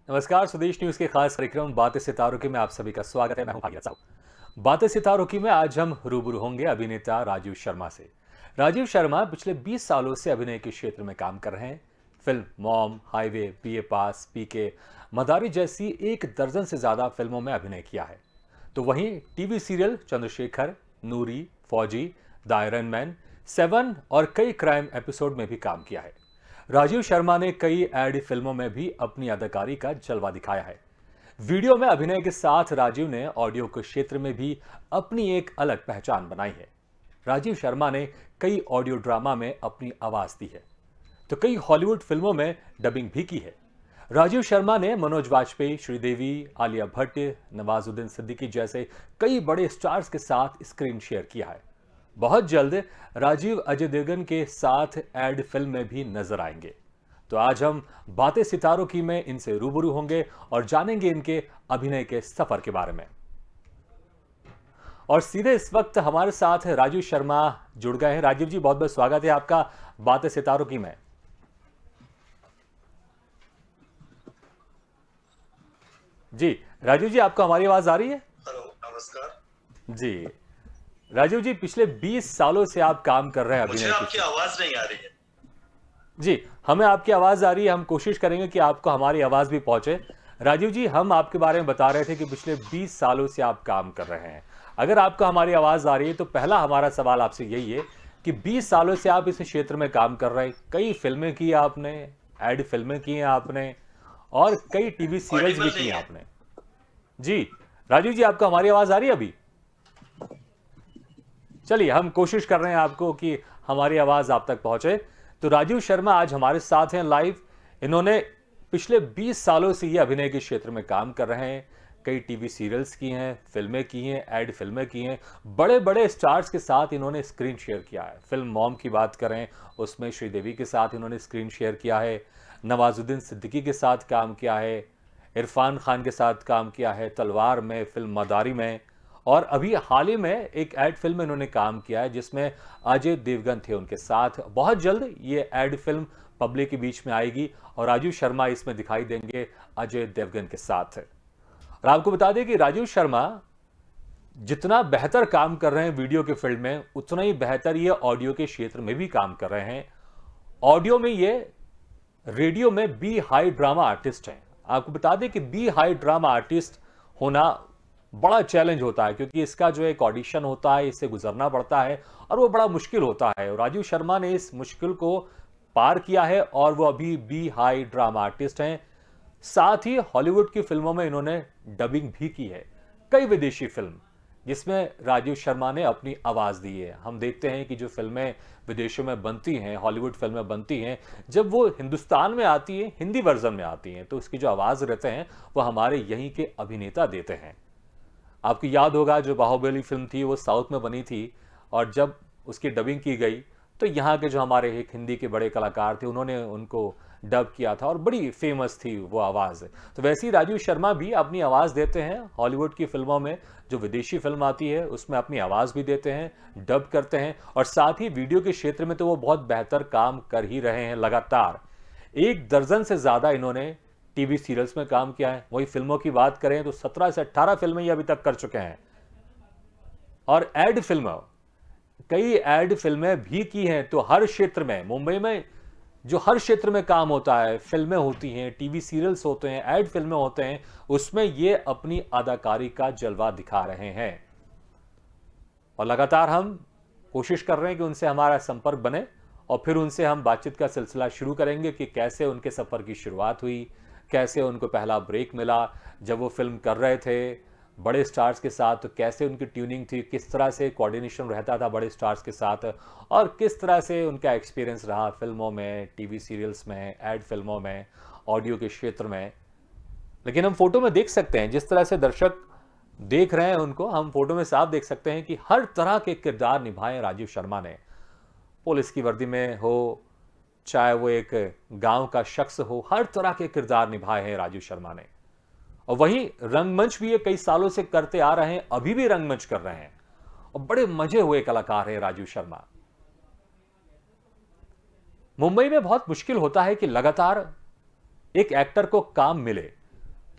नमस्कार, स्वदेश न्यूज के खास कार्यक्रम बातें सितारों की में आप सभी का स्वागत है। मैं हूं भागीरथ साहू। बातें सितारों की में आज हम रूबरू होंगे अभिनेता राजीव शर्मा से। राजीव शर्मा पिछले 20 सालों से अभिनय के क्षेत्र में काम कर रहे हैं। फिल्म मॉम, हाईवे, बीए पास, पीके, मदारी जैसी 1 दर्जन से ज्यादा फिल्मों में अभिनय किया है। तो वहीं टीवी सीरियल चंद्रशेखर, नूरी, फौजी, द आयरन मैन, 7 और कई क्राइम एपिसोड में भी काम किया है। राजीव शर्मा ने कई एड फिल्मों में भी अपनी अदाकारी का जलवा दिखाया है। वीडियो में अभिनय के साथ राजीव ने ऑडियो के क्षेत्र में भी अपनी एक अलग पहचान बनाई है। राजीव शर्मा ने कई ऑडियो ड्रामा में अपनी आवाज दी है, तो कई हॉलीवुड फिल्मों में डबिंग भी की है। राजीव शर्मा ने मनोज वाजपेयी, श्रीदेवी, आलिया भट्ट, नवाजुद्दीन सिद्दीकी जैसे कई बड़े स्टार्स के साथ स्क्रीन शेयर किया है। बहुत जल्द राजीव अजय देवगन के साथ एड फिल्म में भी नजर आएंगे। तो आज हम बातें सितारों की में इनसे रूबरू होंगे और जानेंगे इनके अभिनय के सफर के बारे में। और सीधे इस वक्त हमारे साथ राजीव शर्मा जुड़ गए हैं। राजीव जी, बहुत बहुत स्वागत है आपका बातें सितारों की में। जी राजीव जी, आपको हमारी आवाज आ रही है? हेलो, नमस्कार जी राजीव जी, पिछले 20 सालों से आप काम कर रहे हैं मुझे अभिनय आपकी के। आवाज नहीं आ रही है। जी, हमें आपकी आवाज आ रही है। हम कोशिश करेंगे कि आपको हमारी आवाज भी पहुंचे। राजीव जी, हम आपके बारे में बता रहे थे कि पिछले 20 सालों से आप काम कर रहे हैं। अगर आपको हमारी आवाज आ रही है तो पहला हमारा सवाल आपसे यही है कि 20 सालों से आप इस क्षेत्र में काम कर रहे हैं। कई फिल्में की आपने, एड फिल्में की हैं आपने और कई टीवी सीरियल्स भी ऑडिबल की नहीं हैं है। आपने। जी राजीव जी, आपको हमारी आवाज आ रही है अभी? चलिए, हम कोशिश कर रहे हैं आपको कि हमारी आवाज आप तक पहुंचे। तो राजीव शर्मा आज हमारे साथ हैं लाइव। इन्होंने पिछले 20 सालों से ये अभिनय के क्षेत्र में काम कर रहे हैं। कई टीवी सीरियल्स की हैं, फिल्में की हैं, एड फिल्में की हैं। बड़े बड़े स्टार्स के साथ इन्होंने स्क्रीन शेयर किया है। फिल्म मॉम की बात करें, उसमें श्रीदेवी के साथ इन्होंने स्क्रीन शेयर किया है। नवाजुद्दीन सिद्दीकी के साथ काम किया है। इरफान खान के साथ काम किया है तलवार में, फिल्म मदारी में। और अभी हाल ही में एक एड फिल्म में इन्होंने काम किया है जिसमें अजय देवगन थे उनके साथ। बहुत जल्द ये एड फिल्म पब्लिक के बीच में आएगी और राजीव शर्मा इसमें दिखाई देंगे अजय देवगन के साथ। और आपको बता दें कि राजीव शर्मा जितना बेहतर काम कर रहे हैं वीडियो के फील्ड में, उतना ही बेहतर ये ऑडियो के क्षेत्र में भी काम कर रहे हैं। ऑडियो में ये रेडियो में बी हाई ड्रामा आर्टिस्ट हैं। आपको बता दें कि बी हाई ड्रामा आर्टिस्ट होना बड़ा चैलेंज होता है, क्योंकि इसका जो एक ऑडिशन होता है, इससे गुजरना पड़ता है और वो बड़ा मुश्किल होता है। और राजीव शर्मा ने इस मुश्किल को पार किया है और वो अभी बी हाई ड्रामा आर्टिस्ट हैं। साथ ही हॉलीवुड की फिल्मों में इन्होंने डबिंग भी की है, कई विदेशी फिल्म जिसमें राजीव शर्मा ने अपनी आवाज दी है। हम देखते हैं कि जो फिल्में विदेशों में बनती हैं, हॉलीवुड फिल्में बनती हैं, जब वो हिंदुस्तान में आती हैं, हिंदी वर्जन में आती हैं, तो उसकी जो आवाज रहते हैं वो हमारे यहीं के अभिनेता देते हैं। आपको याद होगा जो बाहुबली फिल्म थी वो साउथ में बनी थी और जब उसकी डबिंग की गई तो यहाँ के जो हमारे एक हिंदी के बड़े कलाकार थे उन्होंने उनको डब किया था और बड़ी फेमस थी वो आवाज़। तो वैसे ही राजीव शर्मा भी अपनी आवाज़ देते हैं हॉलीवुड की फिल्मों में। जो विदेशी फिल्म आती है उसमें अपनी आवाज़ भी देते हैं, डब करते हैं और साथ ही वीडियो के क्षेत्र में तो वो बहुत बेहतर काम कर ही रहे हैं। लगातार 1 दर्जन से ज़्यादा इन्होंने टीवी सीरियल्स में काम किया है। वही फिल्मों की बात करें तो 17 से 18 फिल्में ये अभी तक कर चुके हैं। और एड फिल्म, कई एड फिल्में भी की हैं। तो हर क्षेत्र में, मुंबई में जो हर क्षेत्र में काम होता है, फिल्में होती हैं, टीवी सीरियल्स होते हैं, एड फिल्में होते हैं, उसमें ये अपनी अदाकारी का जलवा दिखा रहे हैं। और लगातार हम कोशिश कर रहे हैं कि उनसे हमारा संपर्क बने और फिर उनसे हम बातचीत का सिलसिला शुरू करेंगे कि कैसे उनके सफ़र की शुरुआत हुई, कैसे उनको पहला ब्रेक मिला जब वो फिल्म कर रहे थे बड़े स्टार्स के साथ, तो कैसे उनकी ट्यूनिंग थी, किस तरह से कोऑर्डिनेशन रहता था बड़े स्टार्स के साथ और किस तरह से उनका एक्सपीरियंस रहा फिल्मों में, टीवी सीरियल्स में, एड फिल्मों में, ऑडियो के क्षेत्र में। लेकिन हम फोटो में देख सकते हैं जिस तरह से दर्शक देख रहे हैं उनको, हम फोटो में साफ देख सकते हैं कि हर तरह के किरदार निभाए राजीव शर्मा ने। पुलिस की वर्दी में हो, चाहे वो एक गांव का शख्स हो, हर तरह के किरदार निभाए हैं राजीव शर्मा ने। और वहीं रंगमंच भी ये कई सालों से करते आ रहे हैं, अभी भी रंगमंच कर रहे हैं और बड़े मजे हुए कलाकार हैं राजीव शर्मा। मुंबई में बहुत मुश्किल होता है कि लगातार एक एक्टर को काम मिले।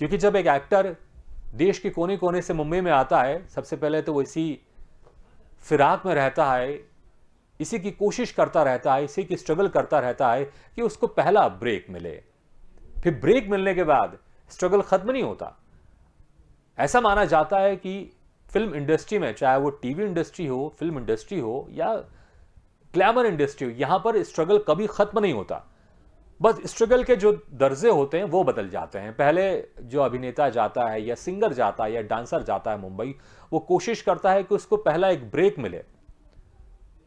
क्योंकि जब एक एक्टर देश के कोने कोने से मुंबई में आता है, सबसे पहले तो वो इसी फिराक में रहता है, इसी की कोशिश करता रहता है, इसी की स्ट्रगल करता रहता है कि उसको पहला ब्रेक मिले। फिर ब्रेक मिलने के बाद स्ट्रगल खत्म नहीं होता। ऐसा माना जाता है कि फिल्म इंडस्ट्री में, चाहे वो टीवी इंडस्ट्री हो, फिल्म इंडस्ट्री हो या ग्लैमर इंडस्ट्री हो, यहां पर स्ट्रगल कभी खत्म नहीं होता। बस स्ट्रगल के जो दर्जे होते हैं वो बदल जाते हैं। पहले जो अभिनेता जाता है या सिंगर जाता है या डांसर जाता है मुंबई, वो कोशिश करता है कि उसको पहला एक ब्रेक मिले।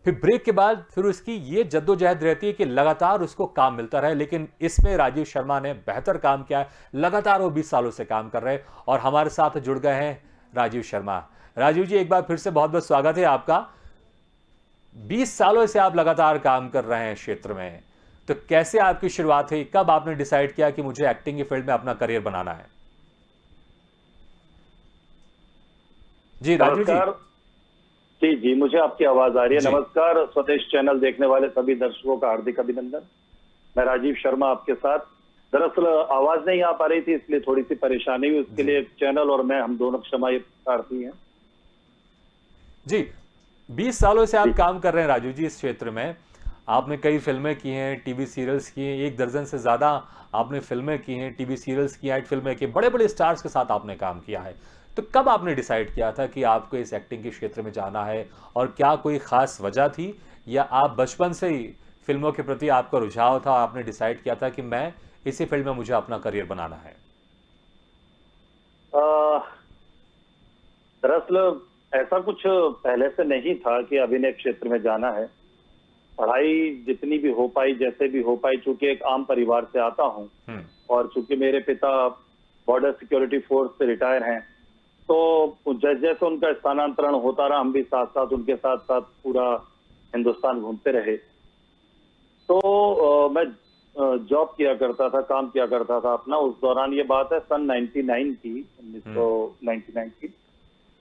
फिर ब्रेक के बाद फिर उसकी ये जद्दोजहद रहती है कि लगातार उसको काम मिलता रहे। लेकिन इसमें राजीव शर्मा ने बेहतर काम किया है। लगातार वो 20 सालों से काम कर रहे हैं और हमारे साथ जुड़ गए हैं राजीव शर्मा। राजीव जी, एक बार फिर से बहुत बहुत स्वागत है आपका। 20 सालों से आप लगातार काम कर रहे हैं क्षेत्र में, तो कैसे आपकी शुरुआत हुई? कब आपने डिसाइड किया कि मुझे एक्टिंग की फील्ड में अपना करियर बनाना है? जी राजीव जी। जी जी, मुझे आपकी आवाज आ रही है। जी। नमस्कार, स्वदेश चैनल देखने वाले सभी दर्शकों का हार्दिक अभिनंदन। मैं राजीव शर्मा आपके साथ। दरअसल आवाज नहीं आ पा रही थी, इसलिए थोड़ी सी परेशानी हुई। उसके लिए चैनल और मैं, हम दोनों क्षमा प्रार्थी हैं। जी, 20 सालों से आप काम कर रहे हैं राजू जी इस क्षेत्र में। आपने कई फिल्में की हैं, टीवी सीरियल्स की हैं, 1 दर्जन से ज़्यादा आपने फिल्में की हैं, टीवी सीरियल्स की हैं, फिल्में की, बड़े-बड़े स्टार्स के साथ आपने काम किया है। तो कब आपने डिसाइड किया था कि आपको इस एक्टिंग के क्षेत्र में जाना है, और क्या कोई ख़ास वजह थी या आप बचपन से ही फिल्मों के प्रति आपका रुझाव था, आपने डिसाइड किया था कि मैं इसी फील्ड में मुझे अपना करियर बनाना है? दरअसल ऐसा कुछ पहले से नहीं था कि अभिनय क्षेत्र में जाना है। पढ़ाई जितनी भी हो पाई, जैसे भी हो पाई, चूंकि एक आम परिवार से आता हूँ और चूंकि मेरे पिता बॉर्डर सिक्योरिटी फोर्स से रिटायर हैं, तो जैसे जैसे उनका स्थानांतरण होता रहा, हम भी साथ साथ उनके साथ साथ पूरा हिंदुस्तान घूमते रहे। तो मैं जॉब किया करता था, काम किया करता था अपना। उस दौरान ये बात है सन 99 की, 1999 की।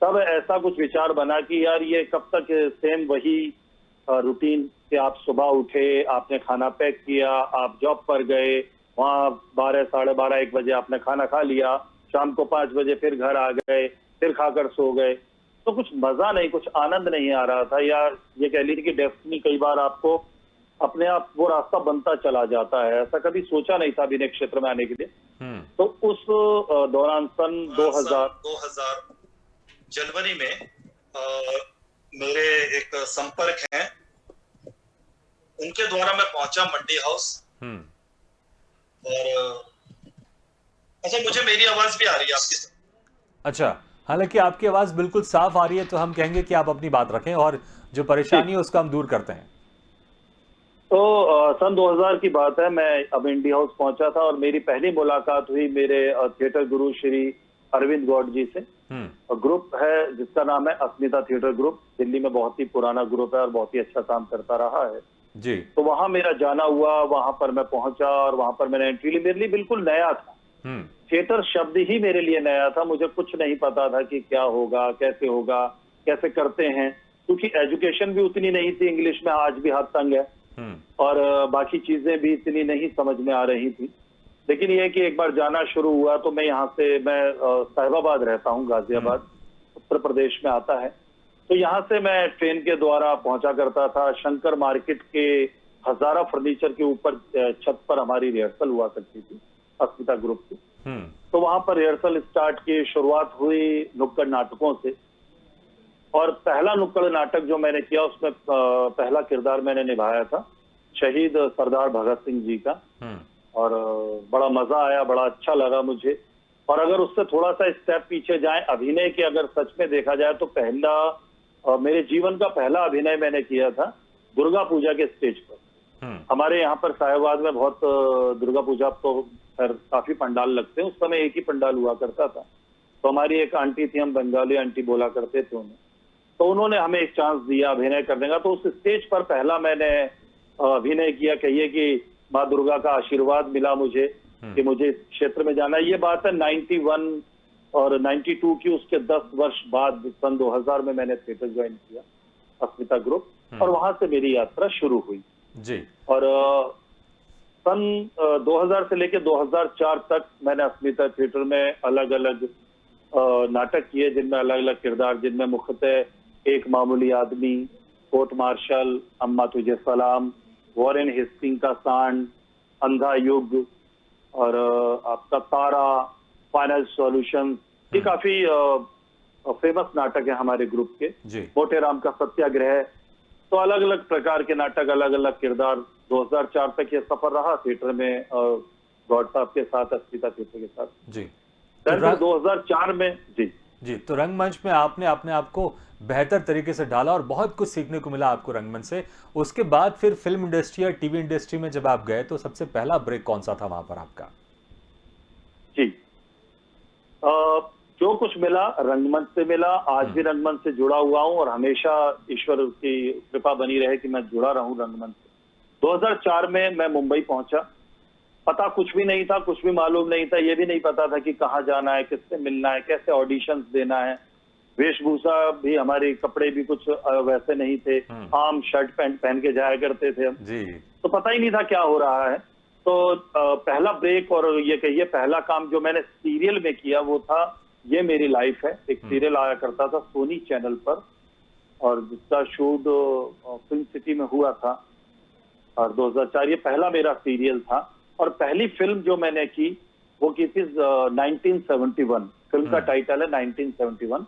तब ऐसा कुछ विचार बना कि यार ये कब तक सेम वही रूटीन कि आप सुबह उठे, आपने खाना पैक किया, आप जॉब पर गए, वहाँ 12, साढ़े 12, 1 बजे आपने खाना खा लिया, शाम को 5 बजे फिर घर आ गए, फिर खाकर सो गए। तो कुछ मजा नहीं, कुछ आनंद नहीं आ रहा था। या ये कह लीजिए कि डेस्टिनी कई बार आपको अपने आप वो रास्ता बनता चला जाता है। ऐसा कभी सोचा नहीं था अभिनय क्षेत्र में आने के लिए। तो उस दौरान सन 2000 जनवरी में मेरे एक संपर्क हैं, उनके द्वारा मैं पहुंचा मंडी हाउस। और अच्छा, मुझे मेरी आवाज भी आ रही है आपकी? अच्छा, हालांकि आपकी आवाज बिल्कुल साफ आ रही है, तो हम कहेंगे कि आप अपनी बात रखें और जो परेशानी है उसको हम दूर करते हैं। तो सन 2000 की बात है, मैं अब इंडी हाउस पहुंचा था और मेरी पहली मुलाकात हुई मेरे थिएटर गुरु श्री अरविंद गौड जी से। ग्रुप है जिसका नाम है अस्मिता थिएटर ग्रुप, दिल्ली में बहुत ही पुराना ग्रुप है और बहुत ही अच्छा काम करता रहा है जी। तो वहां मेरा जाना हुआ, वहां पर मैं पहुंचा और वहां पर मैंने एंट्री ली। मेरे लिए बिल्कुल नया था, थिएटर शब्द ही मेरे लिए नया था। मुझे कुछ नहीं पता था कि क्या होगा, कैसे करते हैं, क्योंकि एजुकेशन भी उतनी नहीं थी इंग्लिश में, आज भी हाथ तंग है, और बाकी चीजें भी इतनी नहीं समझ में आ रही थी। लेकिन यह कि एक बार जाना शुरू हुआ तो मैं यहाँ से, मैं साहिबाबाद रहता हूँ, गाजियाबाद उत्तर प्रदेश में आता है। तो यहाँ से मैं ट्रेन के द्वारा पहुंचा करता था। शंकर मार्केट के हजारा फर्नीचर के ऊपर छत पर हमारी रिहर्सल हुआ करती थी अस्मिता ग्रुप की। तो वहां पर रिहर्सल स्टार्ट की, शुरुआत हुई नुक्कड़ नाटकों से। और पहला नुक्कड़ नाटक जो मैंने किया उसमें पहला किरदार मैंने निभाया था शहीद सरदार भगत सिंह जी का, और बड़ा मजा आया, बड़ा अच्छा लगा मुझे। और अगर उससे थोड़ा सा स्टेप पीछे जाएं, अभिनय के अगर सच में देखा जाए तो पहला मेरे जीवन का पहला अभिनय मैंने किया था दुर्गा पूजा के स्टेज पर। हमारे यहाँ पर साहिबाबाद में बहुत दुर्गा पूजा तो खैर काफी पंडाल लगते हैं, उस समय एक ही पंडाल हुआ करता था। तो हमारी एक आंटी थी, हम बंगाली आंटी बोला करते थे उन्हें, तो उन्होंने हमें एक चांस दिया अभिनय करने का। तो उस स्टेज पर पहला मैंने अभिनय किया। कहिए कि माँ दुर्गा का आशीर्वाद मिला मुझे कि मुझे इस क्षेत्र में जाना है। ये बात है 91 और 92 की, उसके 10 वर्ष बाद सन 2000 में मैंने थिएटर ज्वाइन किया अस्मिता ग्रुप, और वहां से मेरी यात्रा शुरू हुई। जी। और सन 2000 से लेकर 2004 तक मैंने अस्मिता थिएटर में अलग अलग नाटक किए, जिनमें अलग अलग किरदार, जिनमें मुख्यतः एक मामूली आदमी, कोर्ट मार्शल, अम्मा तुझे सलाम, वॉरेन हेस्टिंग का सांड, अंधा युग और आपका तारा, फाइनल सॉल्यूशन, ये काफी फेमस नाटक है हमारे ग्रुप के। जी। मोटेराम का सत्याग्रह। तो अलग अलग प्रकार के नाटक, अलग अलग किरदार। 2004 तक ये सफर रहा थिएटर में गौड साहब के साथ, अस्मिता थिएटर के साथ। जी। फिर 2004 में जी तो रंगमंच में आपने अपने आप को बेहतर तरीके से ढाला और बहुत कुछ सीखने को मिला आपको रंगमंच से। उसके बाद फिर फिल्म इंडस्ट्री या टीवी इंडस्ट्री में जब आप गए तो सबसे पहला ब्रेक कौन सा था वहां पर आपका? जी। जो कुछ मिला रंगमंच से मिला। आज भी रंगमंच से जुड़ा हुआ हूं और हमेशा ईश्वर की कृपा बनी रहे कि मैं जुड़ा रहूं रंगमंच से। 2004 में मैं मुंबई पहुंचा। पता कुछ भी नहीं था, कुछ भी मालूम नहीं था। ये भी नहीं पता था कि कहाँ जाना है, किससे मिलना है, कैसे ऑडिशंस देना है। वेशभूषा भी, हमारे कपड़े भी कुछ वैसे नहीं थे। आम शर्ट पैंट पहन के जाया करते थे हम जी। तो पता ही नहीं था क्या हो रहा है। तो पहला ब्रेक और ये कहिए पहला काम जो मैंने सीरियल में किया वो था ये मेरी लाइफ है। एक सीरियल आया करता था सोनी चैनल पर और जिसका शूट फिल्म सिटी में हुआ था। और 2004 ये पहला मेरा सीरियल था। और पहली फिल्म जो मैंने की वो की थी 1971। फिल्म का टाइटल है 1971।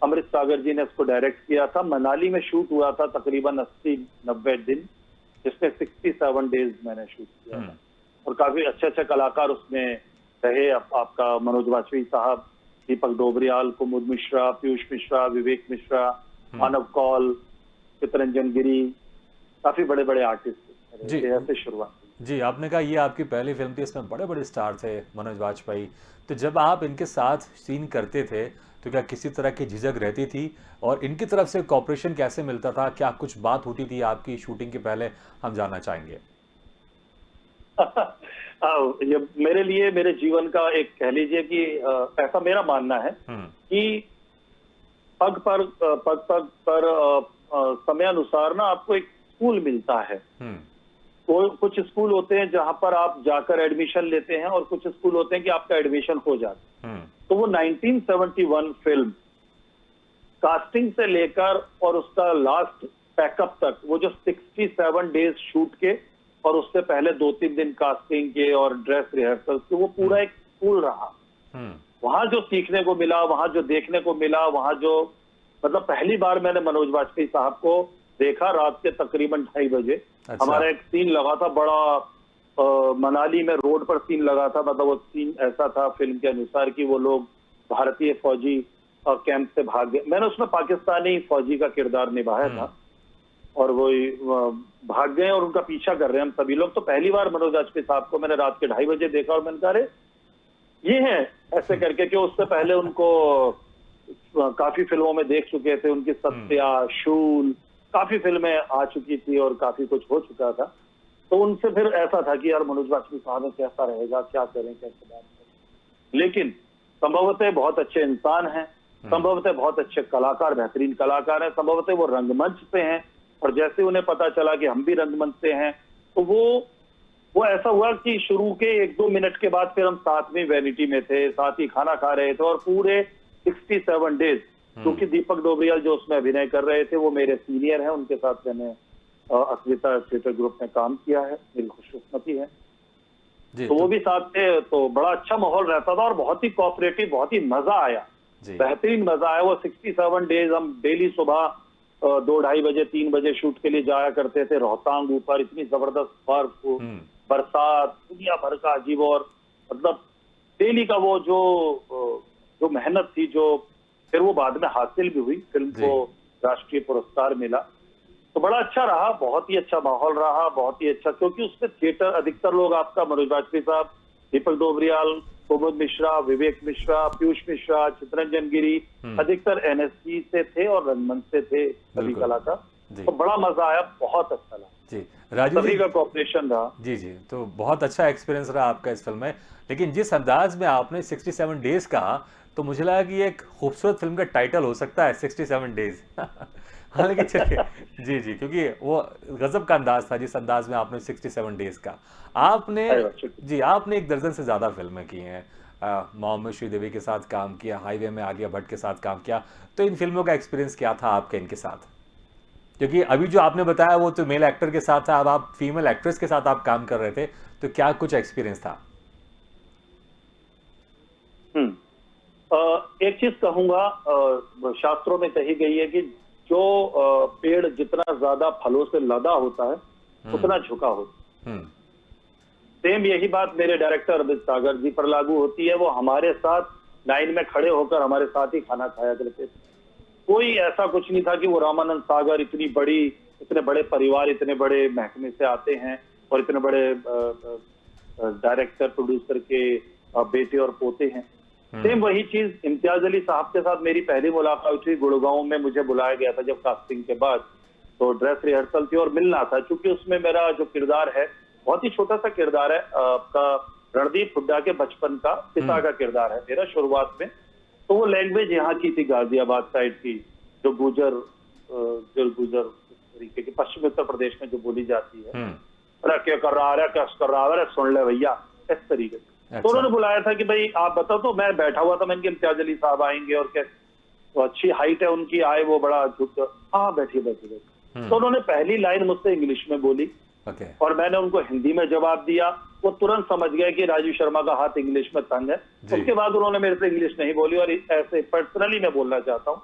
अमृत सागर जी ने इसको डायरेक्ट किया था। मनाली में शूट हुआ था तकरीबन 80-90 दिन, जिसमें 67 डेज मैंने शूट किया था। और काफी अच्छे अच्छे कलाकार उसमें रहे। आपका मनोज वाजपेयी साहब, दीपक डोबरियाल, कुमुद मिश्रा, पीयूष मिश्रा, विवेक मिश्रा, मानव कौल, चितरंजन गिरी, काफी बड़े बड़े आर्टिस्ट जी। ऐसे शुरुआत। जी, आपने कहा ये आपकी पहली फिल्म थी, इसमें बड़े बड़े स्टार थे मनोज वाजपेयी। तो जब आप इनके साथ सीन करते थे तो क्या किसी तरह की झिझक रहती थी और इनकी तरफ से कॉपरेशन कैसे मिलता था? क्या कुछ बात होती थी आपकी शूटिंग के पहले? हम जानना चाहेंगे। ये मेरे लिए मेरे जीवन का एक कह लीजिए कि ऐसा मेरा मानना है कि पग पर समयानुसार ना आपको एक स्कूल मिलता है। वो कुछ स्कूल होते हैं जहां पर आप जाकर एडमिशन लेते हैं और कुछ स्कूल होते हैं कि आपका एडमिशन हो जाता है। तो वो 1971 फिल्म कास्टिंग से लेकर और उसका लास्ट पैकअप तक, वो जो 67 डेज शूट के और उससे पहले 2-3 दिन कास्टिंग के और ड्रेस रिहर्सल के, वो पूरा एक स्कूल रहा। वहां जो सीखने को मिला, वहां जो देखने को मिला, वहां जो मतलब पहली बार मैंने मनोज वाजपेयी साहब को देखा रात के तकरीबन 2:30 बजे। अच्छा। हमारा एक सीन लगा था बड़ा मनाली में रोड पर सीन लगा था। मतलब वो सीन ऐसा था फिल्म के अनुसार कि वो लोग भारतीय फौजी और कैंप से भाग गए। मैंने उसमें पाकिस्तानी फौजी का किरदार निभाया था और वो भाग गए और उनका पीछा कर रहे हैं हम सभी लोग। तो पहली बार मनोज वाजपेयी साहब को मैंने रात के 2:30 बजे देखा और मैंने कहा अरे ये है ऐसे करके, कि उससे पहले उनको काफी फिल्मों में देख चुके थे। उनकी सत्या, शूल, काफी फिल्में आ चुकी थी और काफी कुछ हो चुका था। तो उनसे फिर ऐसा था कि यार मनोज वाजपेयी साहब में कैसा रहेगा, क्या करें, कैसे बात करें। लेकिन संभवतः बहुत अच्छे इंसान हैं, संभवतः बहुत अच्छे कलाकार, बेहतरीन कलाकार हैं, संभवतः वो रंगमंच पे हैं। और जैसे उन्हें पता चला कि हम भी रंगमंच से हैं तो वो ऐसा हुआ कि शुरू के 1-2 मिनट के बाद फिर हम साथ में वैनिटी में थे, साथ ही खाना खा रहे थे। और पूरे 67 डेज, क्योंकि दीपक डोबरियाल जो उसमें अभिनय कर रहे थे वो मेरे सीनियर हैं, उनके साथ मैंने अस्मिता थिएटर ग्रुप में काम किया है, मेरी खुशकिस्मती है। तो वो भी साथ थे, तो बड़ा अच्छा माहौल रहता था और बहुत ही कोऑपरेटिव, बहुत ही मजा आया, बेहतरीन मजा आया। वो 67 डेज हम डेली सुबह 2-2:30 बजे 3 बजे शूट के लिए जाया करते थे। रोहतांग ऊपर इतनी जबरदस्त बर्फ, बरसात, दुनिया भर का अजीब, और मतलब डेली का वो जो मेहनत थी, जो फिर वो बाद में हासिल भी हुई, फिल्म को राष्ट्रीय पुरस्कार मिला। तो बड़ा अच्छा रहा, बहुत ही अच्छा माहौल रहा, बहुत ही अच्छा। क्योंकि उसमें थिएटर अधिकतर लोग आपका मनोज वाजपेयी साहब, दीपक डोबरियाल, कुमुद मिश्रा, विवेक मिश्रा, पीयूष मिश्रा, चितरंजन गिरी अधिकतर एनएसजी से थे और रंगमंच से थे सभी कलाकार। तो बड़ा मजा आया, बहुत अच्छा लगा जी। राजू सभी का कोऑपरेशन रहा। जी। तो बहुत अच्छा एक्सपीरियंस रहा आपका इस फिल्म में। लेकिन जिस अंदाज में आपने 67 डेज कहा तो मुझे लगा कि एक खूबसूरत फिल्म का टाइटल हो सकता है 67 डेज। हालांकि चलिए जी जी, क्योंकि वो गजब का अंदाज था जिस अंदाज में आपने 67 डेज का आपने, अरे वाह, शुक्रिया। जी आपने एक दर्जन से ज़्यादा फिल्में की हैं, मोहम्मद श्रीदेवी के साथ काम किया, हाईवे में आलिया भट्ट के साथ काम किया, तो इन फिल्मों का एक्सपीरियंस क्या था आपके इनके साथ? क्योंकि अभी जो आपने बताया वो तो मेल एक्टर के साथ था, अब आप फीमेल एक्ट्रेस के साथ आप काम कर रहे थे, तो क्या कुछ एक्सपीरियंस था? एक चीज कहूंगा, शास्त्रों में कही गई है कि जो पेड़ जितना ज्यादा फलों से लदा होता है उतना झुका होता है। हम्म सेम यही बात मेरे डायरेक्टर अमित सागर जी पर लागू होती है। वो हमारे साथ लाइन में खड़े होकर हमारे साथ ही खाना खाया करते थे। कोई ऐसा कुछ नहीं था कि वो रामानंद सागर इतने बड़े परिवार, इतने बड़े महकमे से आते हैं और इतने बड़े डायरेक्टर प्रोड्यूसर के बेटे और पोते हैं। सेम वही चीज इम्तियाज अली साहब के साथ मेरी पहली मुलाकात हुई गुड़गांव में। मुझे बुलाया गया था जब कास्टिंग के बाद, तो ड्रेस रिहर्सल थी और मिलना था। क्योंकि उसमें मेरा जो किरदार है बहुत ही छोटा सा किरदार है, आपका रणदीप हुड्डा के बचपन का पिता का किरदार है मेरा शुरुआत में। तो वो लैंग्वेज यहाँ की थी, गाजियाबाद साइड की, जो गुजर तरीके की पश्चिमी उत्तर प्रदेश में जो बोली जाती है। अरे क्या कर रहा है, क्या कर रहा है, सुन ले भैया, इस तरीके से। अच्छा। तो उन्होंने बुलाया था कि भाई आप बताओ। तो मैं बैठा हुआ था, मैंने कहा इम्तियाज अली साहब आएंगे और क्या, तो अच्छी हाइट है उनकी, आए वो बड़ा झुक, हाँ बैठिए बैठिए। तो उन्होंने पहली लाइन मुझसे इंग्लिश में बोली और मैंने उनको हिंदी में जवाब दिया। वो तुरंत समझ गए कि राजीव शर्मा का हाथ इंग्लिश में तंग है। उसके बाद उन्होंने मेरे से इंग्लिश नहीं बोली। और ऐसे पर्सनली मैं बोलना चाहता हूँ,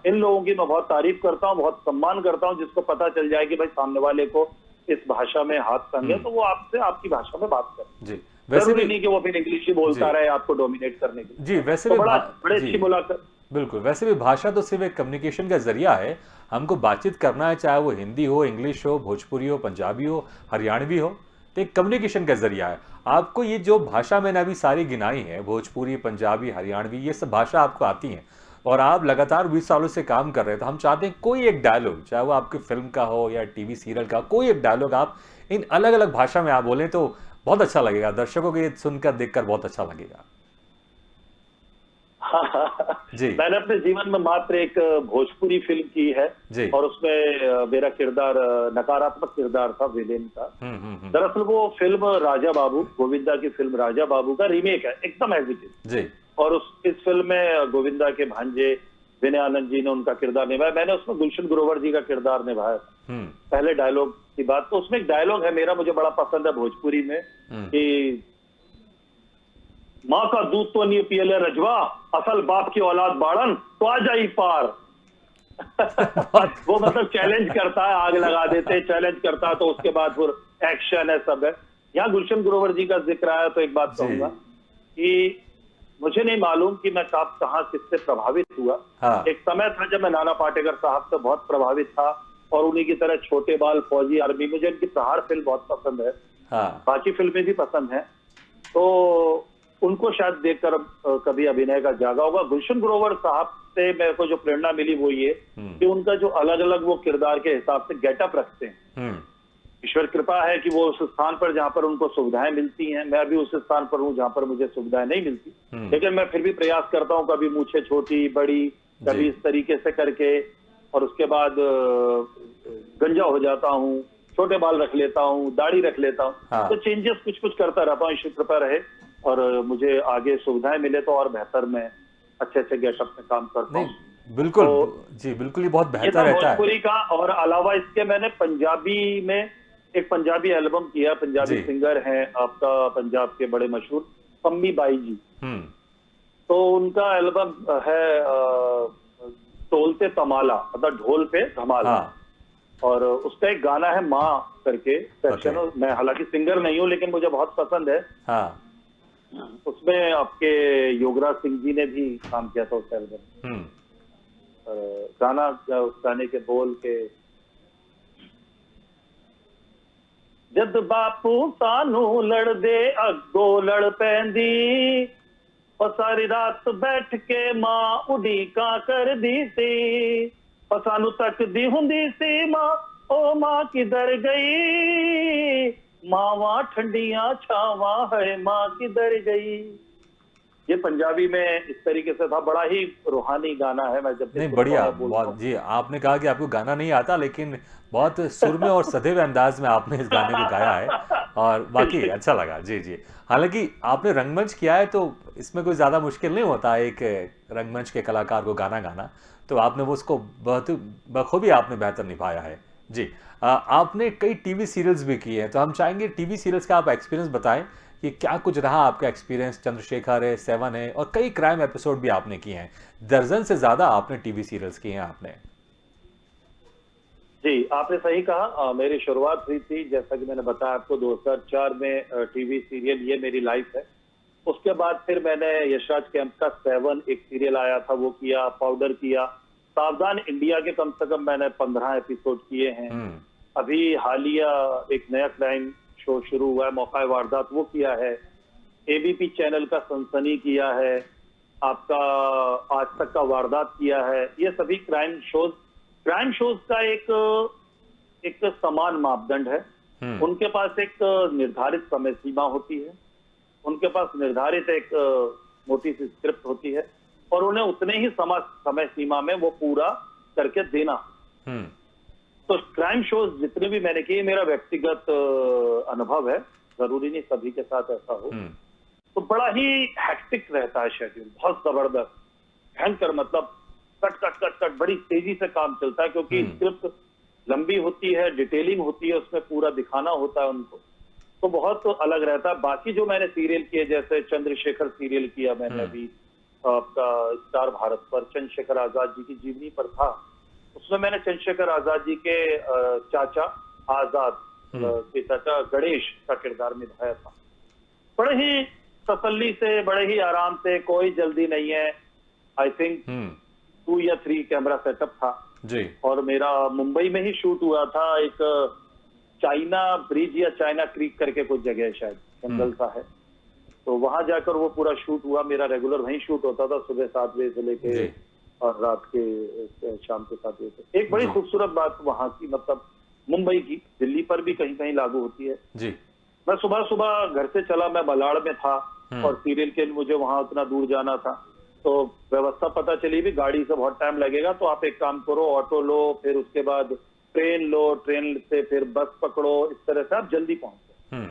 इन लोगों की मैं बहुत तारीफ करता हूँ, बहुत सम्मान करता हूँ, जिसको पता चल जाए कि भाई सामने वाले को इस भाषा में हाथ तंग है तो वो आपसे आपकी भाषा में बात करे। जी, वैसे भी नहीं कि वो फिर इंग्लिश ही बोलता रहे आपको डोमिनेट करने के लिए। जी, वैसे तो भी बड़ी अच्छी मुलाकात। बिल्कुल, वैसे भी भाषा तो सिर्फ एक कम्युनिकेशन का जरिया है। हमको बातचीत करना है, चाहे वो हिंदी हो, इंग्लिश हो, भोजपुरी हो, पंजाबी हो, हरियाणवी हो, तो एक कम्युनिकेशन का जरिया है। आपको ये जो भाषा मैंने अभी सारी गिनाई है, भोजपुरी, पंजाबी, हरियाणवी, ये सब भाषा आपको आती हैं और आप लगातार 20 सालों से काम कर रहे हैं। तो हम चाहते हैं कोई एक डायलॉग, चाहे वो आपकी फिल्म का हो या टीवी सीरियल का, कोई एक डायलॉग आप इन अलग अलग भाषा में आप बोलें तो बहुत अच्छा लगेगा, दर्शकों को ये सुनकर देखकर बहुत अच्छा लगेगा। जी। मैंने अपने जीवन में मात्र एक भोजपुरी फिल्म की है जी। और उसमें मेरा किरदार नकारात्मक किरदार था, विलेन का। दरअसल वो फिल्म राजा बाबू, गोविंदा की फिल्म राजा बाबू का रीमेक है, एकदम एज इट इज। जी। और इस फिल्म में गोविंदा के भांजे विनय आनंद जी ने उनका किरदार निभाया। मैंने उसमें गुलशन ग्रोवर जी का किरदार निभाया था। पहले डायलॉग की बात, तो उसमें एक डायलॉग है मेरा, मुझे बड़ा पसंद है भोजपुरी में, कि माँ का दूध तो नहीं पियले रजवा, असल बाप की औलाद बाड़न तो आ जाई पार। वो मतलब चैलेंज करता है, आग लगा देते, चैलेंज करता है, तो उसके बाद फिर एक्शन है, सब है। यहाँ गुलशन ग्रोवर जी का जिक्र आया तो एक बात कहूंगा कि मुझे नहीं मालूम कि मैं कहाँ किससे प्रभावित हुआ। हाँ। एक समय था जब मैं नाना पाटेकर साहब से बहुत प्रभावित था और उन्हीं की तरह छोटे बाल, फौजी, आर्मी, मुझे इनकी प्रहार फिल्म बहुत पसंद है। हाँ। बाकी फिल्में भी पसंद है। तो उनको शायद देखकर कभी अभिनय का जागा होगा। गुलशन ग्रोवर साहब से मेरे को जो प्रेरणा मिली वो ये कि उनका जो अलग अलग वो किरदार के हिसाब से गेटअप रखते हैं। ईश्वर कृपा है कि वो उस स्थान पर जहां पर उनको सुविधाएं मिलती हैं, मैं भी उस स्थान पर हूं जहां पर मुझे सुविधाएं नहीं मिलती, लेकिन मैं फिर भी प्रयास करता हूं, कभी मूछें छोटी बड़ी, कभी इस तरीके से करके, और उसके बाद गंजा हो जाता हूं, छोटे बाल रख लेता हूं, दाढ़ी रख लेता हूं। हाँ। तो चेंजेस कुछ कुछ करता रहता हूँ। ईश्वर कृपा रहे और मुझे आगे सुविधाएं मिले तो और बेहतर मैं अच्छे अच्छे गेटअप में काम करता हूँ। बिल्कुल। तो जी बिल्कुल, ये बहुत बेहतर रहता है। भोजपुरी का, और अलावा इसके मैंने पंजाबी में एक पंजाबी एल्बम किया। पंजाबी सिंगर हैं आपका पंजाब के बड़े मशहूर पम्मी बाई जी। तो उनका एल्बम है टोलते तमाला, मतलब ढोल पे धमाला। हाँ। और उसका एक गाना है माँ करके सेक्शन। मैं हालांकि सिंगर नहीं हूँ लेकिन मुझे बहुत पसंद है। हाँ। उसमें आपके योगराज सिंह जी ने भी काम किया था उस एल्बम। गाना, उस गाने के बोल के, जद बापू सानू लड़ दे अगो लड़ पैंदी, और सारी रात बैठ के मां उड़ीका कर दी सी, और सानू तक दी हुंदी सी मां, ओ मां किधर गई, मावा ठंडियां छावा है मां किधर गई। ये पंजाबी में इस तरीके से था, बड़ा ही रूहानी गाना है। मैं जब भी नहीं, सुनता बढ़िया, हूँ मैं बोलता बहुत हूँ जी। आपने कहा कि आपको गाना नहीं आता, लेकिन बहुत सुर में और सधे हुए अंदाज में आपने इस गाने को गाया है और वाकई अच्छा लगा। जी जी। हालांकि आपने रंगमंच किया है तो इसमें कोई ज़्यादा मुश्किल नहीं होता एक रंगमंच के कलाकार को गाना गाना, तो आपने वो उसको बहुत बखूबी आपने बेहतर निभाया है। जी। आपने कई टीवी सीरियल्स भी किए हैं, तो हम चाहेंगे टीवी सीरियल्स का आप एक्सपीरियंस बताएं कि क्या कुछ रहा आपका एक्सपीरियंस। चंद्रशेखर है, सेवन है और कई क्राइम एपिसोड भी आपने किए हैं, दर्जन से ज्यादा आपने टीवी सीरियल्स किए हैं आपने। जी, आपने सही कहा। मेरी शुरुआत हुई थी, जैसा कि मैंने बताया आपको, 2004 में टीवी सीरियल ये मेरी लाइफ है। उसके बाद फिर मैंने यशराज कैंप का 7 एक सीरियल आया था वो किया, पाउडर किया, सावधान इंडिया के कम से कम मैंने 15 एपिसोड किए हैं। हम्म। अभी हालिया एक नया क्राइम शो शुरू हुआ है, मौका वारदात, वो किया है। एबीपी चैनल का सनसनी किया है, आपका आज तक का वारदात किया है। ये सभी क्राइम शोज का एक समान मापदंड है। उनके पास एक निर्धारित समय सीमा होती है, उनके पास निर्धारित एक मोटी सी स्क्रिप्ट होती है और उन्हें उतने ही समय सीमा में वो पूरा करके देना। तो क्राइम शोज जितने भी मैंने किए, मेरा व्यक्तिगत अनुभव है, जरूरी नहीं सभी के साथ ऐसा हो। तो बड़ा ही हेक्टिक रहता है शेड्यूल, बहुत जबरदस्त, भयंकर, मतलब कट कट कट कट बड़ी तेजी से काम चलता है, क्योंकि स्क्रिप्ट लंबी होती है, डिटेलिंग होती है, उसमें पूरा दिखाना होता है उनको, तो बहुत अलग रहता है। बाकी जो मैंने सीरियल किए, जैसे चंद्रशेखर सीरियल किया मैंने अभी आपका स्टार भारत पर, चंद्रशेखर आजाद जी की जीवनी पर था। उसमें मैंने चंद्रशेखर आजाद जी के चाचा आजाद के चाचा गणेश का किरदार निभाया था। बड़े ही तसल्ली से, बड़े ही आराम से, कोई जल्दी नहीं है। आई थिंक 2 या 3 कैमरा सेटअप था जी। और मेरा मुंबई में ही शूट हुआ था। एक चाइना ब्रिज या चाइना क्रीक करके कुछ जगह है, शायद जंगल सा है, तो वहां जाकर वो पूरा शूट हुआ। मेरा रेगुलर वहीं शूट होता था, सुबह 7 बजे से लेके और रात के शाम के 7 बजे तक। एक बड़ी खूबसूरत बात वहां की, मतलब मुंबई की, दिल्ली पर भी कहीं कहीं लागू होती है जी। मैं सुबह सुबह घर से चला, मैं बलाड़ में था और सीरियल के लिए मुझे वहां उतना दूर जाना था, तो व्यवस्था पता चली भी गाड़ी से बहुत टाइम लगेगा, तो आप एक काम करो, ऑटो लो, फिर उसके बाद ट्रेन लो, ट्रेन से फिर बस पकड़ो, इस तरह से आप जल्दी पहुंचो।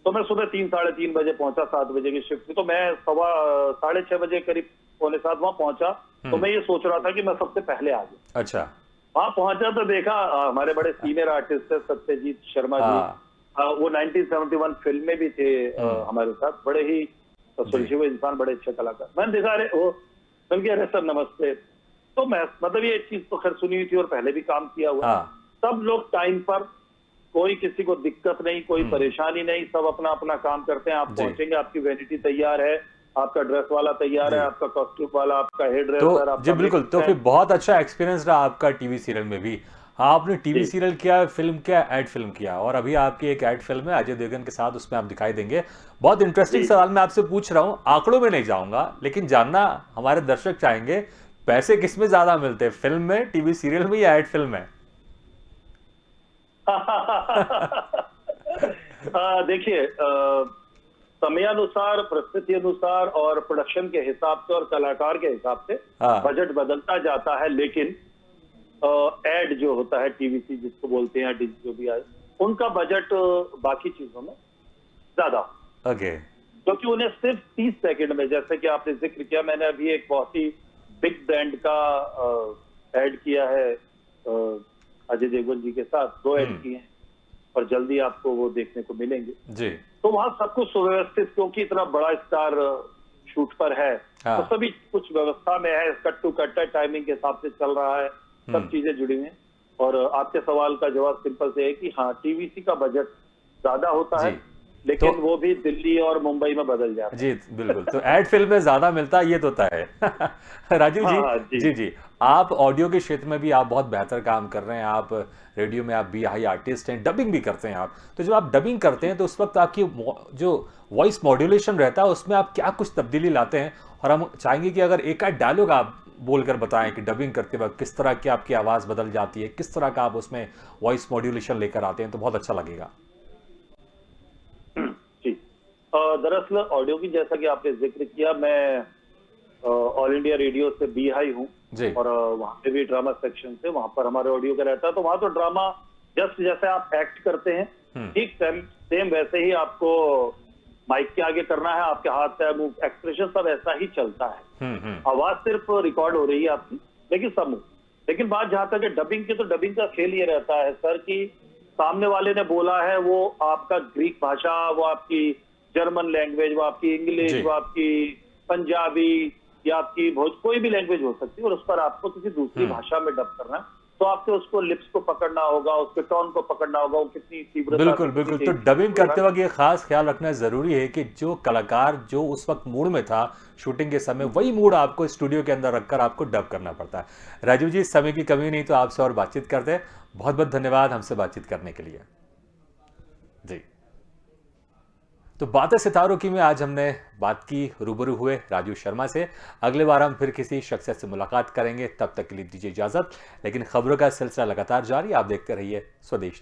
तो मैं सुबह 3-3:30 बजे पहुंचा, 7 बजे की शिफ्ट थी, तो मैं 6:30 बजे करीब 6:45 वहां पहुंचा। तो मैं ये सोच रहा था कि मैं सबसे पहले आ गया। अच्छा। वहां पहुंचा तो देखा हमारे बड़े सीनियर आर्टिस्ट है सत्यजीत शर्मा जी, वो 1971 फिल्म में भी थे हमारे साथ, बड़े ही सुलझे हुए इंसान, बड़े अच्छे कलाकार। मैंने देखा, अरे वो अरे सर नमस्ते। तो मैं, मतलब ये चीज तो खैर सुनी हुई थी और पहले भी काम किया हुआ। सब लोग टाइम पर, कोई किसी को दिक्कत नहीं, कोई परेशानी नहीं, सब अपना अपना काम करते हैं। आप पहुंचेंगे, आपकी वैनिटी तैयार है, आपका ड्रेस वाला तैयार है, आपका कॉस्ट्यूम वाला, आपका हेयर ड्रेसर, तो जी बिल्कुल। तो फिर बहुत अच्छा एक्सपीरियंस रहा आपका टीवी सीरियल में भी। आपने टीवी सीरियल किया, फिल्म किया, एड फिल्म किया, और अभी आपकी एक एड फिल्म है अजय देवगन के साथ, उसमें आप दिखाई देंगे। बहुत इंटरेस्टिंग सवाल मैं आपसे पूछ रहा हूँ, आंकड़ों में नहीं जाऊंगा, लेकिन जानना हमारे दर्शक चाहेंगे, पैसे किसमें ज्यादा मिलते हैं, फिल्म में, टीवी सीरियल में या एड फिल्म में? देखिए, समयानुसार, परिस्थिति अनुसार और प्रोडक्शन के हिसाब से और कलाकार के हिसाब से बजट बदलता जाता है, लेकिन एड जो होता है, टीवीसी जिसको बोलते हैं, जो भी आए, उनका बजट बाकी चीजों में ज्यादा, क्योंकि उन्हें सिर्फ 30 सेकंड में, जैसे कि आपने जिक्र किया, मैंने अभी एक बहुत ही बिग ब्रांड का एड किया है अजय देवगन जी के साथ, 2 एड किए हैं और जल्दी आपको वो देखने को मिलेंगे जी। तो वहां सब कुछ सुव्यवस्थित, क्योंकि इतना बड़ा स्टार शूट पर है, तो सभी कुछ व्यवस्था में है, कट टू कट है, टाइमिंग के हिसाब से चल रहा है, सब चीजें जुड़ी हुई हैं। और आपके सवाल का जवाब सिंपल से है कि हाँ, टीवीसी का बजट ज्यादा होता है, लेकिन तो वो भी दिल्ली और मुंबई में बदल जाता है। जी बिल्कुल। तो एड फिल्म में ज्यादा मिलता है, ये तो तय है। राजीव जी, जी जी, आप ऑडियो के क्षेत्र में भी आप बहुत बेहतर काम कर रहे हैं, आप रेडियो में आप भी हाई आर्टिस्ट हैं, डबिंग भी करते हैं आप। तो जब आप डबिंग करते हैं तो उस वक्त आपकी जो वॉइस मॉड्यूलेशन रहता है उसमें आप क्या कुछ तब्दीली लाते हैं? और हम चाहेंगे कि अगर एक आध डायलॉग आप बोलकर बताएं कि डबिंग करते वक्त किस तरह की आपकी आवाज बदल जाती है, किस तरह का आप उसमें वॉइस मॉड्यूलेशन लेकर आते हैं, तो बहुत अच्छा लगेगा। दरअसल ऑडियो की जैसा कि आपने जिक्र किया, मैं ऑल इंडिया रेडियो से बी हाई हूँ जी। और वहाँ पे भी ड्रामा सेक्शन से, वहाँ पर हमारे ऑडियो का रहता है। तो वहाँ तो ड्रामा जस्ट जैसे आप एक्ट करते हैं ठीक सेम वैसे ही आपको माइक के आगे करना है, आपके हाथ पैर मुंह एक्सप्रेशन सब ऐसा ही चलता है। आवाज सिर्फ रिकॉर्ड हो रही है आपकी, लेकिन सब मुंह। लेकिन बात जहां तक है डबिंग की, तो डबिंग का खेल ये रहता है सर कि सामने वाले ने बोला है वो आपका ग्रीक भाषा, वो आपकी जर्मन लैंग्वेज, वो आपकी इंग्लिश, वो आपकी पंजाबी या आपकी कोई भी लैंग्वेज हो सकती है, और उस पर आपको किसी दूसरी भाषा में डब करना है। तो आपको उसको लिप्स को पकड़ना होगा, उसके टोन को पकड़ना होगा, वो कितनी तीव्रता। बिल्कुल बिल्कुल। तो डबिंग करते वक्त ये खास ख्याल रखना जरूरी है कि जो कलाकार जो उस वक्त मूड में था शूटिंग के समय, वही मूड आपको स्टूडियो के अंदर रखकर आपको डब करना पड़ता है। राजीव जी, समय की कमी नहीं तो आपसे और बातचीत करते हैं। बहुत बहुत धन्यवाद हमसे बातचीत करने के लिए जी। तो बातें सितारों की में आज हमने बात की, रूबरू हुए राजीव शर्मा से। अगले बार हम फिर किसी शख्सियत से मुलाकात करेंगे, तब तक के लिए दीजिए इजाजत। लेकिन खबरों का सिलसिला लगातार जारी, आप देखते रहिए स्वदेश।